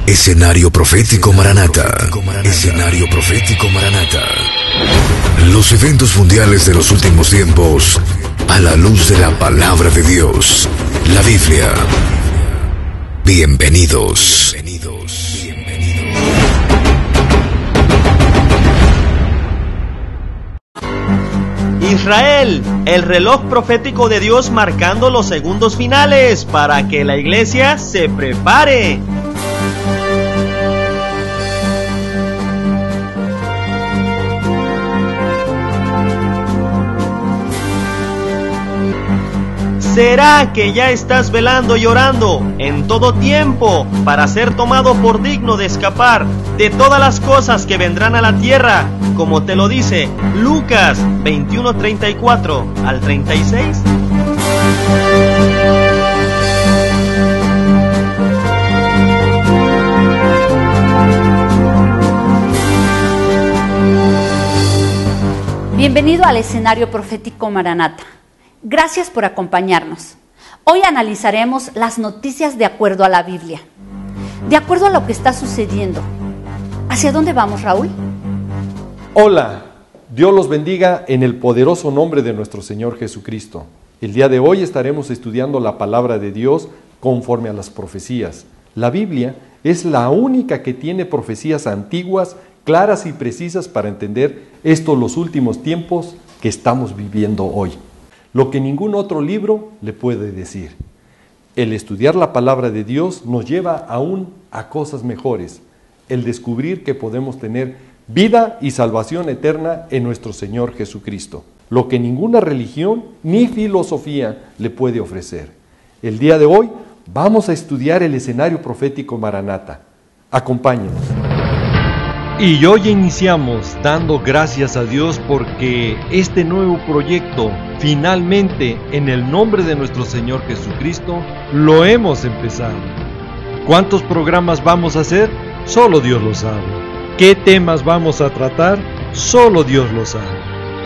Escenario Profético Maranata. Escenario Profético Maranata. Los eventos mundiales de los últimos tiempos a la luz de la palabra de Dios, la Biblia. Bienvenidos. Israel, el reloj profético de Dios marcando los segundos finales para que la iglesia se prepare. ¿Será que ya estás velando y orando en todo tiempo para ser tomado por digno de escapar de todas las cosas que vendrán a la tierra, como te lo dice Lucas 21:34 al 36? Bienvenido al escenario profético Maranata. Gracias por acompañarnos. Hoy analizaremos las noticias de acuerdo a la Biblia, de acuerdo a lo que está sucediendo. ¿Hacia dónde vamos, Raúl? Hola, Dios los bendiga en el poderoso nombre de nuestro Señor Jesucristo. El día de hoy estaremos estudiando la palabra de Dios conforme a las profecías. La Biblia es la única que tiene profecías antiguas, claras y precisas para entender los últimos tiempos que estamos viviendo hoy. Lo que ningún otro libro le puede decir. El estudiar la palabra de Dios nos lleva aún a cosas mejores. El descubrir que podemos tener vida y salvación eterna en nuestro Señor Jesucristo. Lo que ninguna religión ni filosofía le puede ofrecer. El día de hoy vamos a estudiar el escenario profético Maranata. Acompáñenos. Y hoy iniciamos dando gracias a Dios porque este nuevo proyecto, finalmente, en el nombre de nuestro Señor Jesucristo, lo hemos empezado. ¿Cuántos programas vamos a hacer? Solo Dios lo sabe. ¿Qué temas vamos a tratar? Solo Dios lo sabe.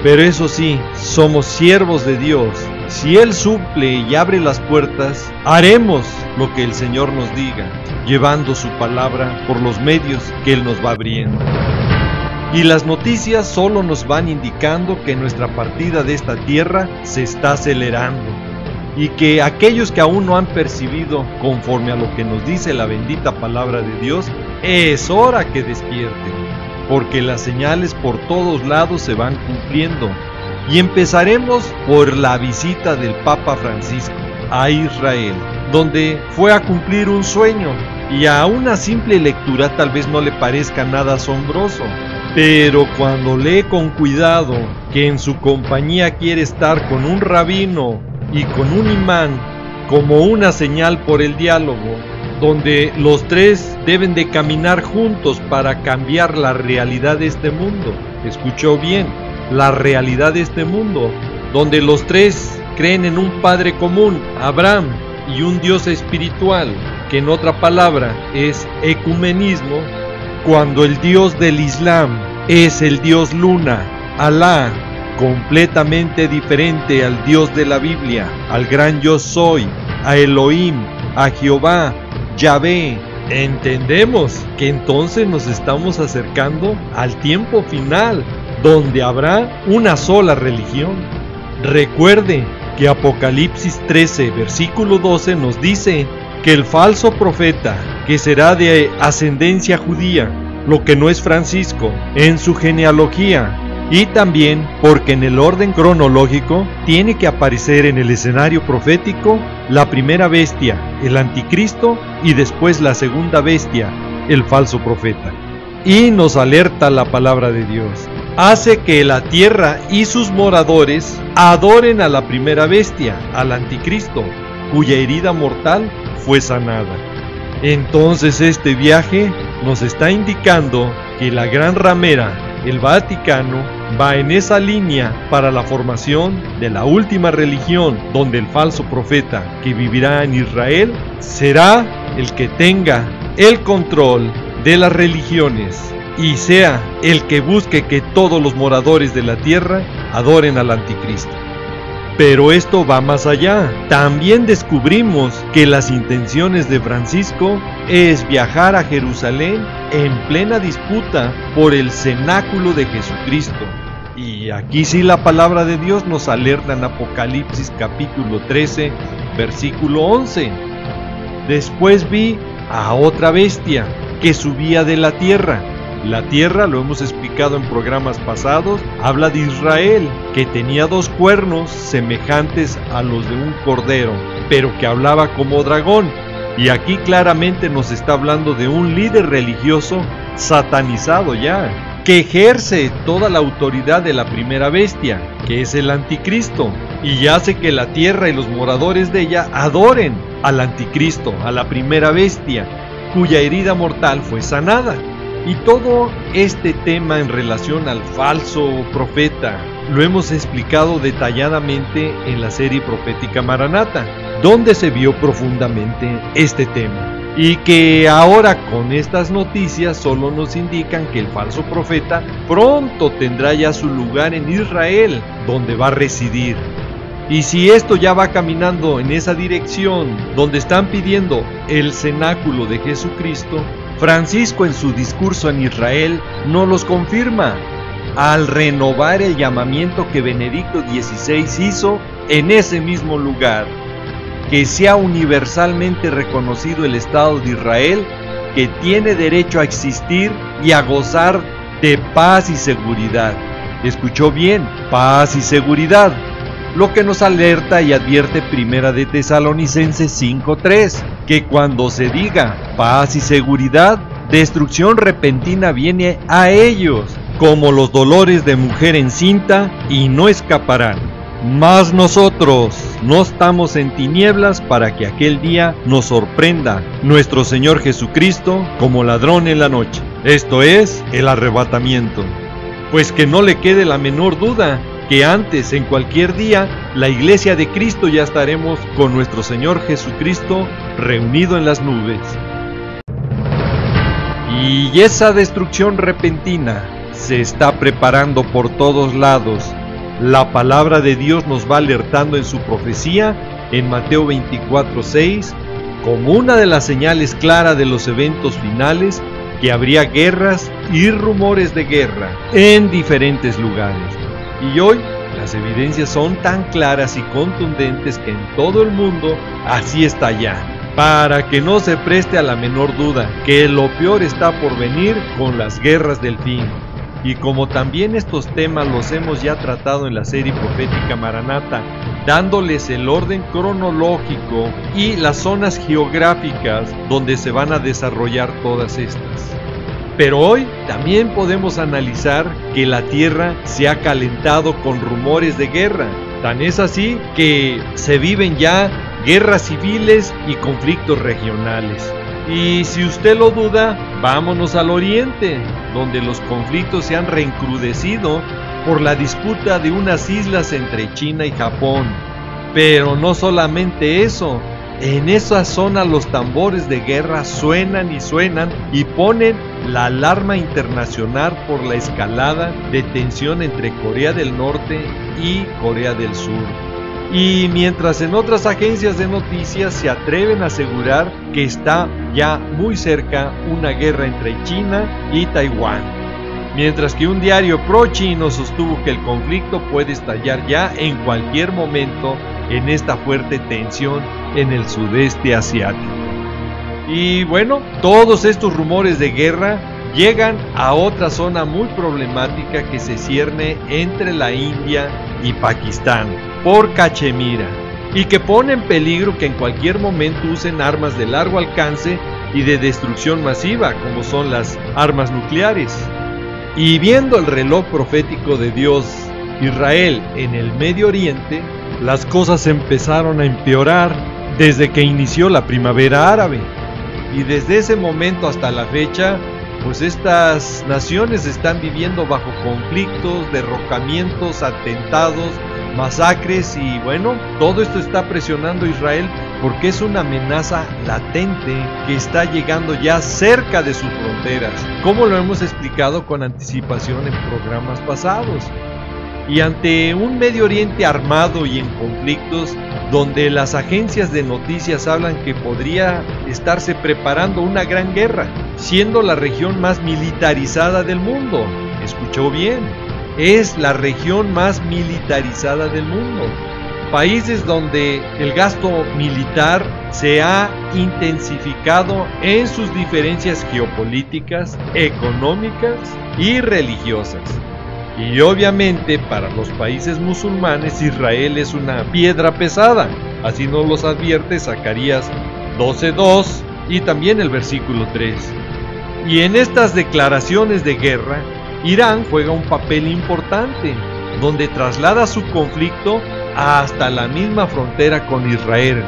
Pero eso sí, somos siervos de Dios. Si Él suple y abre las puertas, haremos lo que el Señor nos diga, llevando su palabra por los medios que Él nos va abriendo. Y las noticias solo nos van indicando que nuestra partida de esta tierra se está acelerando y que aquellos que aún no han percibido conforme a lo que nos dice la bendita palabra de Dios, es hora que despierten, porque las señales por todos lados se van cumpliendo. Y empezaremos por la visita del Papa Francisco a Israel, donde fue a cumplir un sueño, y a una simple lectura tal vez no le parezca nada asombroso, pero cuando lee con cuidado que en su compañía quiere estar con un rabino y con un imán como una señal por el diálogo, donde los tres deben de caminar juntos para cambiar la realidad de este mundo. Escuchó bien, la realidad de este mundo, donde los tres creen en un Padre común, Abraham, y un Dios espiritual, que en otra palabra es ecumenismo, cuando el Dios del Islam es el Dios Luna, Alá, completamente diferente al Dios de la Biblia, al gran yo soy, a Elohim, a Jehová, Yahvé. Entendemos que entonces nos estamos acercando al tiempo final, donde habrá una sola religión. Recuerde que Apocalipsis 13, versículo 12 nos dice que el falso profeta, que será de ascendencia judía, lo que no es Francisco, en su genealogía, y también porque en el orden cronológico tiene que aparecer en el escenario profético la primera bestia, el anticristo, y después la segunda bestia, el falso profeta. Y nos alerta la palabra de Dios. Hace que la tierra y sus moradores adoren a la primera bestia, al anticristo, cuya herida mortal fue sanada. Entonces este viaje nos está indicando que la gran ramera, el Vaticano, va en esa línea para la formación de la última religión, donde el falso profeta que vivirá en Israel será el que tenga el control de las religiones y sea el que busque que todos los moradores de la tierra adoren al anticristo. Pero esto va más allá. También descubrimos que las intenciones de Francisco es viajar a Jerusalén en plena disputa por el cenáculo de Jesucristo. Y aquí sí la palabra de Dios nos alerta en Apocalipsis capítulo 13, versículo 11. Después vi a otra bestia que subía de la tierra. La tierra, lo hemos explicado en programas pasados, habla de Israel, que tenía 2 cuernos semejantes a los de un cordero, pero que hablaba como dragón. Y aquí claramente nos está hablando de un líder religioso satanizado ya, que ejerce toda la autoridad de la primera bestia, que es el anticristo, y hace que la tierra y los moradores de ella adoren al anticristo, a la primera bestia, cuya herida mortal fue sanada. Y todo este tema en relación al falso profeta lo hemos explicado detalladamente en la serie profética Maranata, donde se vio profundamente este tema. Y que ahora con estas noticias solo nos indican que el falso profeta pronto tendrá ya su lugar en Israel, donde va a residir. Y si esto ya va caminando en esa dirección, donde están pidiendo el cenáculo de Jesucristo, Francisco en su discurso en Israel no los confirma, al renovar el llamamiento que Benedicto XVI hizo en ese mismo lugar, que sea universalmente reconocido el Estado de Israel, que tiene derecho a existir y a gozar de paz y seguridad. ¿Escuchó bien? Paz y seguridad. Lo que nos alerta y advierte Primera de Tesalonicenses 5:3, que cuando se diga paz y seguridad, destrucción repentina viene a ellos, como los dolores de mujer encinta, y no escaparán. Mas nosotros no estamos en tinieblas para que aquel día nos sorprenda nuestro Señor Jesucristo como ladrón en la noche. Esto es el arrebatamiento. Pues que no le quede la menor duda que antes, en cualquier día, la Iglesia de Cristo ya estaremos con nuestro Señor Jesucristo reunido en las nubes. Y esa destrucción repentina se está preparando por todos lados. La palabra de Dios nos va alertando en su profecía, en Mateo 24:6, como una de las señales claras de los eventos finales, que habría guerras y rumores de guerra en diferentes lugares. Y hoy las evidencias son tan claras y contundentes que en todo el mundo así está ya, para que no se preste a la menor duda que lo peor está por venir con las guerras del fin. Y como también estos temas los hemos ya tratado en la serie profética Maranata, dándoles el orden cronológico y las zonas geográficas donde se van a desarrollar todas estas. Pero hoy también podemos analizar que la tierra se ha calentado con rumores de guerra. Tan es así que se viven ya guerras civiles y conflictos regionales. Y si usted lo duda, vámonos al oriente, donde los conflictos se han reencrudecido por la disputa de unas islas entre China y Japón. Pero no solamente eso, en esa zona los tambores de guerra suenan y ponen la alarma internacional por la escalada de tensión entre Corea del Norte y Corea del Sur. Y mientras en otras agencias de noticias se atreven a asegurar que está ya muy cerca una guerra entre China y Taiwán, mientras que un diario pro-chino sostuvo que el conflicto puede estallar ya en cualquier momento en esta fuerte tensión en el sudeste asiático. Y bueno, todos estos rumores de guerra llegan a otra zona muy problemática que se cierne entre la India y Pakistán, por Cachemira, y que pone en peligro que en cualquier momento usen armas de largo alcance y de destrucción masiva, como son las armas nucleares. Y viendo el reloj profético de Dios, Israel en el Medio Oriente, las cosas empezaron a empeorar desde que inició la primavera árabe. Y desde ese momento hasta la fecha, pues estas naciones están viviendo bajo conflictos, derrocamientos, atentados, masacres, y bueno, todo esto está presionando a Israel porque es una amenaza latente que está llegando ya cerca de sus fronteras, como lo hemos explicado con anticipación en programas pasados. Y ante un Medio Oriente armado y en conflictos, donde las agencias de noticias hablan que podría estarse preparando una gran guerra, siendo la región más militarizada del mundo. Escuchó bien, es la región más militarizada del mundo. Países donde el gasto militar se ha intensificado en sus diferencias geopolíticas, económicas y religiosas. Y obviamente para los países musulmanes Israel es una piedra pesada, así nos los advierte Zacarías 12:2 y también el versículo 3. Y en estas declaraciones de guerra, Irán juega un papel importante, donde traslada su conflicto hasta la misma frontera con Israel,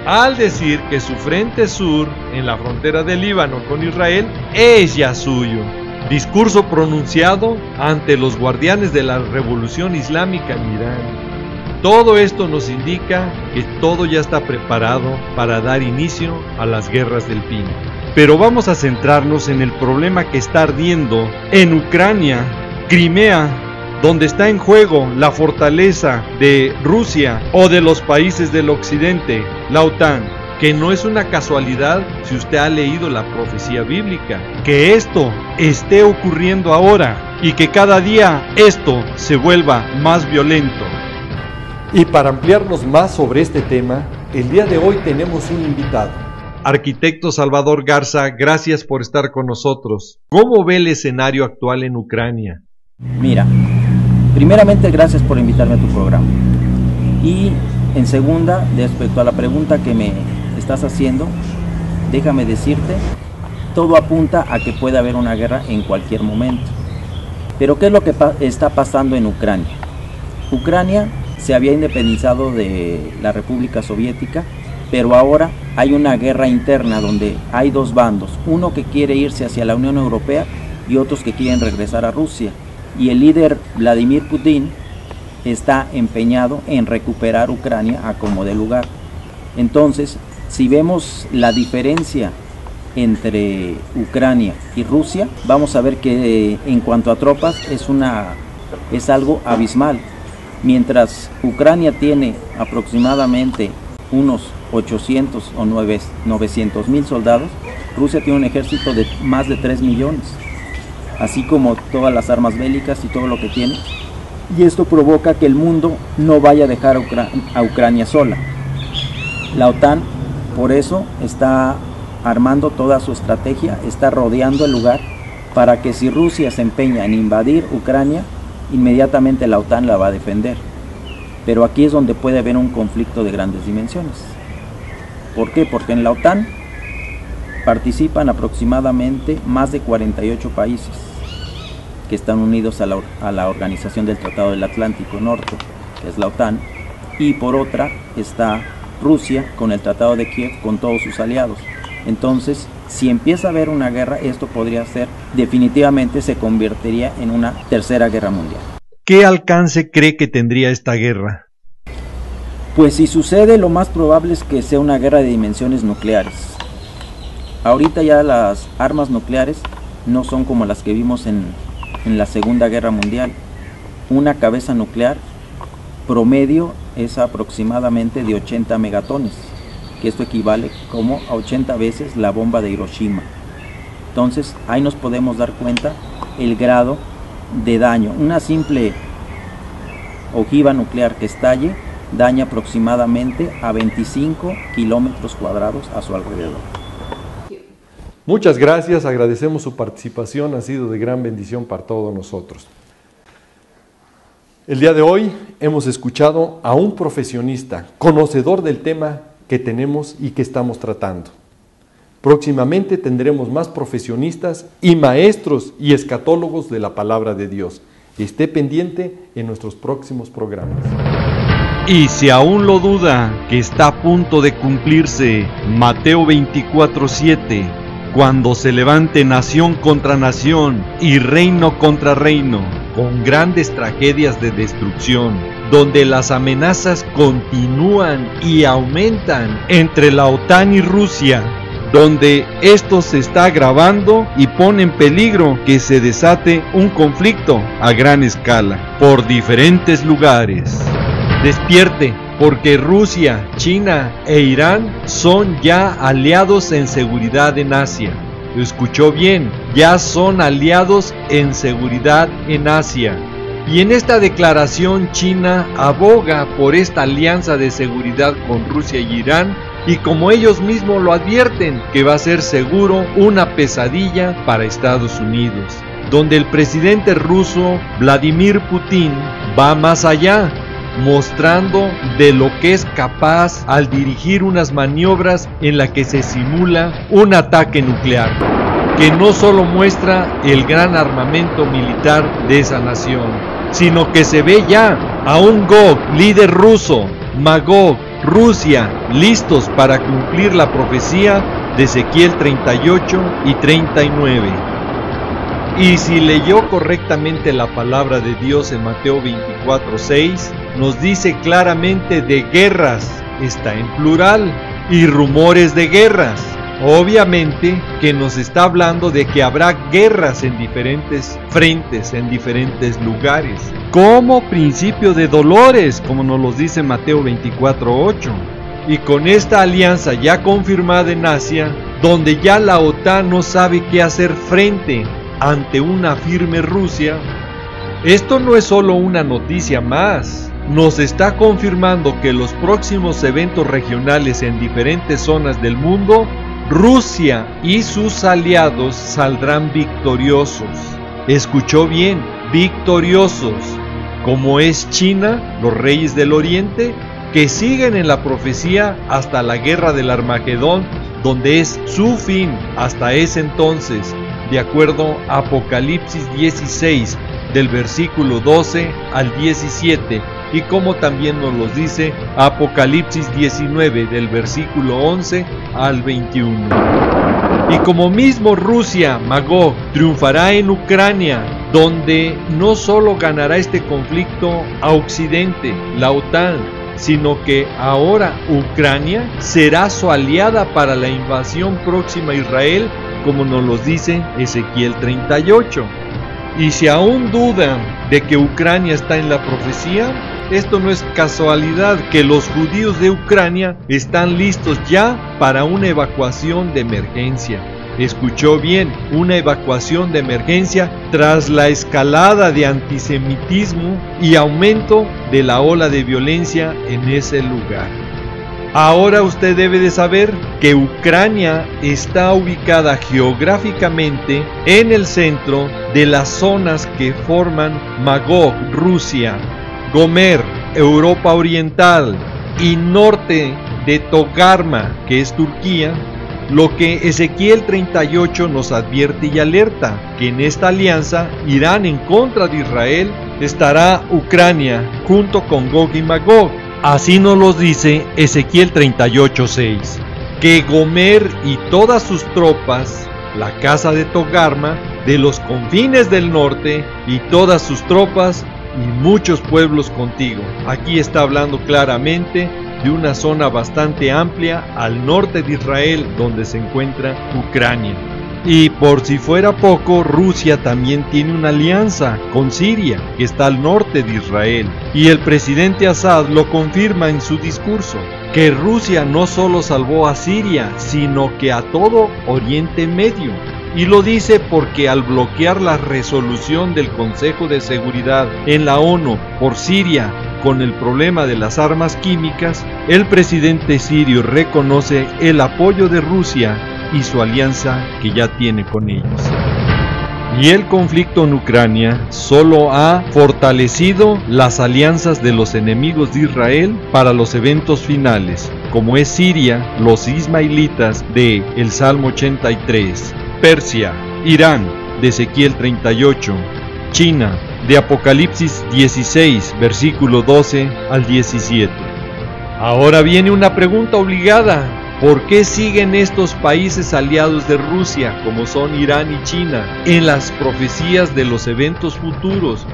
al decir que su frente sur, en la frontera del Líbano con Israel, es ya suyo. Discurso pronunciado ante los guardianes de la revolución islámica en Irán. Todo esto nos indica que todo ya está preparado para dar inicio a las guerras del pino. Pero vamos a centrarnos en el problema que está ardiendo en Ucrania, Crimea, donde está en juego la fortaleza de Rusia o de los países del occidente, la OTAN. Que no es una casualidad si usted ha leído la profecía bíblica, que esto esté ocurriendo ahora y que cada día esto se vuelva más violento. Y para ampliarnos más sobre este tema, el día de hoy tenemos un invitado. Arquitecto Salvador Garza, gracias por estar con nosotros. ¿Cómo ve el escenario actual en Ucrania? Mira, primeramente gracias por invitarme a tu programa. Y en segunda, respecto a la pregunta que me estás haciendo, déjame decirte, todo apunta a que puede haber una guerra en cualquier momento. Pero ¿qué es lo que está pasando en Ucrania? Ucrania se había independizado de la República Soviética, pero ahora hay una guerra interna donde hay dos bandos, uno que quiere irse hacia la Unión Europea y otros que quieren regresar a Rusia. Y el líder Vladimir Putin está empeñado en recuperar Ucrania a como dé lugar. Entonces, si vemos la diferencia entre Ucrania y Rusia, vamos a ver que en cuanto a tropas es algo abismal. Mientras Ucrania tiene aproximadamente unos 800 o 900 mil soldados, Rusia tiene un ejército de más de 3 millones, así como todas las armas bélicas y todo lo que tiene. Y esto provoca que el mundo no vaya a dejar a Ucrania sola. La OTAN, por eso, está armando toda su estrategia, está rodeando el lugar para que si Rusia se empeña en invadir Ucrania, inmediatamente la OTAN la va a defender. Pero aquí es donde puede haber un conflicto de grandes dimensiones. ¿Por qué? Porque en la OTAN participan aproximadamente más de 48 países que están unidos a la Organización del Tratado del Atlántico Norte, que es la OTAN, y por otra está Rusia con el Tratado de Kiev con todos sus aliados. Entonces, si empieza a haber una guerra, esto podría ser, definitivamente se convertiría en una tercera guerra mundial. ¿Qué alcance cree que tendría esta guerra? Pues si sucede, lo más probable es que sea una guerra de dimensiones nucleares. Ahorita ya las armas nucleares no son como las que vimos en la Segunda Guerra Mundial. Una cabeza nuclear promedio es aproximadamente de 80 megatones, que esto equivale como a 80 veces la bomba de Hiroshima. Entonces ahí nos podemos dar cuenta el grado de daño. Una simple ojiva nuclear que estalle daña aproximadamente a 25 kilómetros cuadrados a su alrededor. Muchas gracias, agradecemos su participación, ha sido de gran bendición para todos nosotros. El día de hoy hemos escuchado a un profesionista, conocedor del tema que tenemos y que estamos tratando. Próximamente tendremos más profesionistas y maestros y escatólogos de la palabra de Dios. Esté pendiente en nuestros próximos programas. Y si aún lo duda que está a punto de cumplirse Mateo 24:7, cuando se levante nación contra nación y reino contra reino, con grandes tragedias de destrucción, donde las amenazas continúan y aumentan entre la OTAN y Rusia, donde esto se está agravando y pone en peligro que se desate un conflicto a gran escala por diferentes lugares. Despierte, porque Rusia, China e Irán son ya aliados en seguridad en Asia. Escuchó bien, ya son aliados en seguridad en Asia. Y en esta declaración China aboga por esta alianza de seguridad con Rusia y Irán, y como ellos mismos lo advierten, que va a ser seguro una pesadilla para Estados Unidos, donde el presidente ruso Vladimir Putin va más allá, mostrando de lo que es capaz al dirigir unas maniobras en las que se simula un ataque nuclear, que no solo muestra el gran armamento militar de esa nación, sino que se ve ya a un Gog, líder ruso, Magog, Rusia, listos para cumplir la profecía de Ezequiel 38 y 39. Y si leyó correctamente la palabra de Dios en Mateo 24:6, nos dice claramente de guerras, está en plural, y rumores de guerras. Obviamente que nos está hablando de que habrá guerras en diferentes frentes, en diferentes lugares, como principio de dolores, como nos lo dice Mateo 24:8. Y con esta alianza ya confirmada en Asia, donde ya la OTAN no sabe qué hacer frente ante una firme Rusia, esto no es solo una noticia más, nos está confirmando que los próximos eventos regionales en diferentes zonas del mundo, Rusia y sus aliados saldrán victoriosos. Escuchó bien, victoriosos, como es China, los reyes del Oriente, que siguen en la profecía hasta la guerra del Armagedón, donde es su fin hasta ese entonces, de acuerdo a Apocalipsis 16, del versículo 12 al 17, y como también nos los dice Apocalipsis 19, del versículo 11 al 21. Y como mismo Rusia, Magog, triunfará en Ucrania, donde no solo ganará este conflicto a Occidente, la OTAN, sino que ahora Ucrania será su aliada para la invasión próxima a Israel, como nos lo dice Ezequiel 38. Y si aún dudan de que Ucrania está en la profecía, esto no es casualidad que los judíos de Ucrania están listos ya para una evacuación de emergencia. Escuchó bien, una evacuación de emergencia tras la escalada de antisemitismo y aumento de la ola de violencia en ese lugar. Ahora usted debe de saber que Ucrania está ubicada geográficamente en el centro de las zonas que forman Magog, Rusia, Gomer, Europa Oriental, y norte de Togarma, que es Turquía, lo que Ezequiel 38 nos advierte y alerta, que en esta alianza irán en contra de Israel, estará Ucrania junto con Gog y Magog. Así nos lo dice Ezequiel 38:6, que Gomer y todas sus tropas, la casa de Togarma, de los confines del norte, y todas sus tropas, y muchos pueblos contigo. Aquí está hablando claramente de una zona bastante amplia al norte de Israel, donde se encuentra Ucrania. Y por si fuera poco, Rusia también tiene una alianza con Siria, que está al norte de Israel. Y el presidente Assad lo confirma en su discurso, que Rusia no solo salvó a Siria, sino que a todo Oriente Medio. Y lo dice porque al bloquear la resolución del Consejo de Seguridad en la ONU por Siria con el problema de las armas químicas, el presidente sirio reconoce el apoyo de Rusia y su alianza que ya tiene con ellos. Y el conflicto en Ucrania solo ha fortalecido las alianzas de los enemigos de Israel para los eventos finales, como es Siria, los ismaelitas de el Salmo 83, Persia, Irán, de Ezequiel 38, China, de Apocalipsis 16, versículo 12 al 17. Ahora viene una pregunta obligada. ¿Por qué siguen estos países aliados de Rusia, como son Irán y China, en las profecías de los eventos futuros?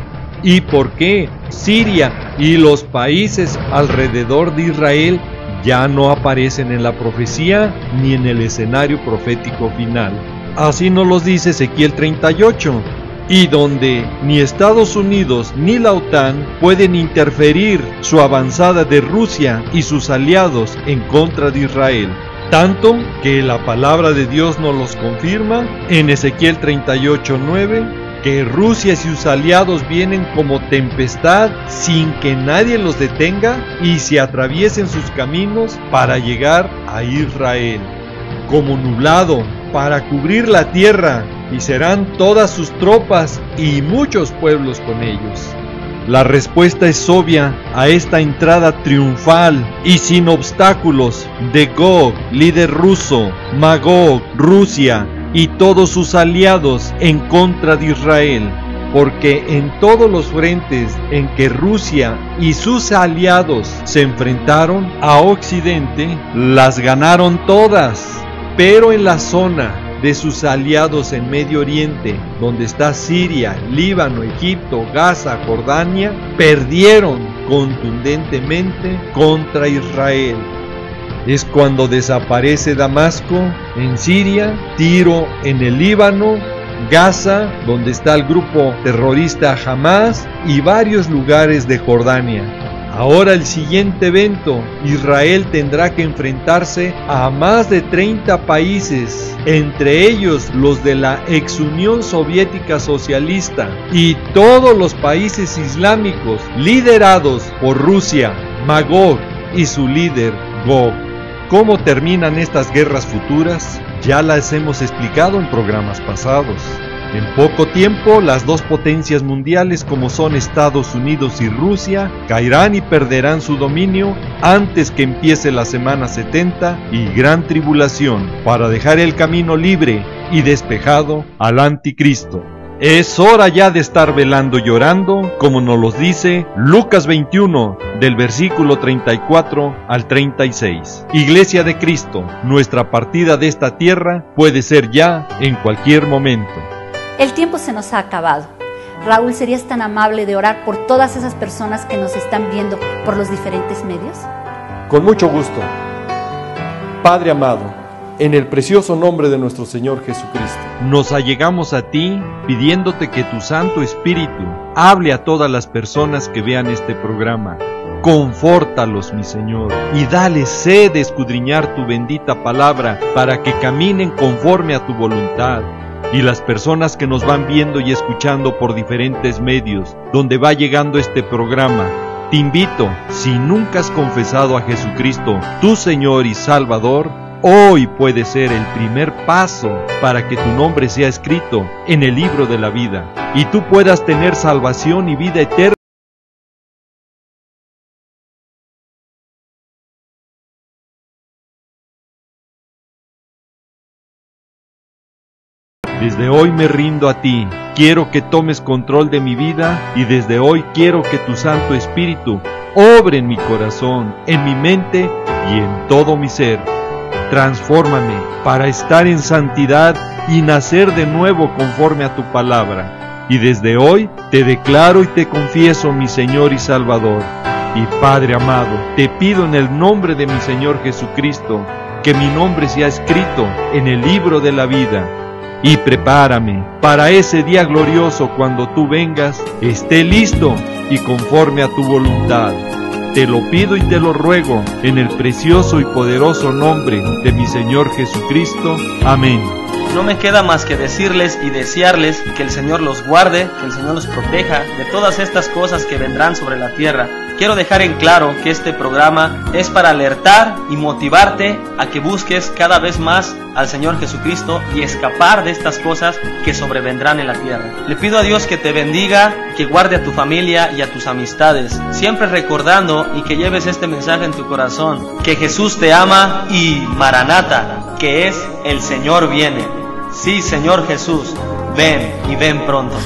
¿Y por qué Siria y los países alrededor de Israel ya no aparecen en la profecía ni en el escenario profético final. Así nos lo dice Ezequiel 38, y donde ni Estados Unidos ni la OTAN pueden interferir su avanzada de Rusia y sus aliados en contra de Israel. Tanto que la palabra de Dios nos los confirma en Ezequiel 38:9, que Rusia y sus aliados vienen como tempestad sin que nadie los detenga y se atraviesen sus caminos para llegar a Israel, como nublado para cubrir la tierra, y serán todas sus tropas y muchos pueblos con ellos. La respuesta es obvia a esta entrada triunfal y sin obstáculos de Gog, líder ruso, Magog, Rusia y todos sus aliados en contra de Israel, porque en todos los frentes en que Rusia y sus aliados se enfrentaron a Occidente, las ganaron todas, pero en la zona de sus aliados en Medio Oriente, donde está Siria, Líbano, Egipto, Gaza, Jordania, perdieron contundentemente contra Israel. Es cuando desaparece Damasco en Siria, Tiro en el Líbano, Gaza, donde está el grupo terrorista Hamas, y varios lugares de Jordania. Ahora el siguiente evento, Israel tendrá que enfrentarse a más de 30 países, entre ellos los de la ex Unión Soviética Socialista y todos los países islámicos liderados por Rusia, Magog y su líder Gog. ¿Cómo terminan estas guerras futuras? Ya las hemos explicado en programas pasados. En poco tiempo, las dos potencias mundiales como son Estados Unidos y Rusia caerán y perderán su dominio antes que empiece la semana 70 y gran tribulación, para dejar el camino libre y despejado al anticristo. Es hora ya de estar velando y llorando, como nos lo dice Lucas 21, del versículo 34 al 36. Iglesia de Cristo, nuestra partida de esta tierra puede ser ya en cualquier momento. El tiempo se nos ha acabado. Raúl, ¿serías tan amable de orar por todas esas personas que nos están viendo por los diferentes medios? Con mucho gusto. Padre amado, en el precioso nombre de nuestro Señor Jesucristo, nos allegamos a ti pidiéndote que tu Santo Espíritu hable a todas las personas que vean este programa. Confórtalos, mi Señor, y dale sed de escudriñar tu bendita palabra para que caminen conforme a tu voluntad. Y las personas que nos van viendo y escuchando por diferentes medios, donde va llegando este programa, te invito, si nunca has confesado a Jesucristo, tu Señor y Salvador, hoy puede ser el primer paso para que tu nombre sea escrito en el libro de la vida, y tú puedas tener salvación y vida eterna. Desde hoy me rindo a ti, quiero que tomes control de mi vida y desde hoy quiero que tu Santo Espíritu obre en mi corazón, en mi mente y en todo mi ser. Transfórmame para estar en santidad y nacer de nuevo conforme a tu palabra. Y desde hoy te declaro y te confieso, mi Señor y Salvador. Y Padre amado, te pido en el nombre de mi Señor Jesucristo, que mi nombre sea escrito en el libro de la vida. Y prepárame para ese día glorioso cuando tú vengas, esté listo y conforme a tu voluntad. Te lo pido y te lo ruego en el precioso y poderoso nombre de mi Señor Jesucristo. Amén. No me queda más que decirles y desearles que el Señor los guarde, que el Señor los proteja de todas estas cosas que vendrán sobre la tierra. Quiero dejar en claro que este programa es para alertar y motivarte a que busques cada vez más al Señor Jesucristo y escapar de estas cosas que sobrevendrán en la tierra. Le pido a Dios que te bendiga, que guarde a tu familia y a tus amistades, siempre recordando y que lleves este mensaje en tu corazón, que Jesús te ama y Maranata, que es el Señor viene. Sí, Señor Jesús, ven y ven pronto.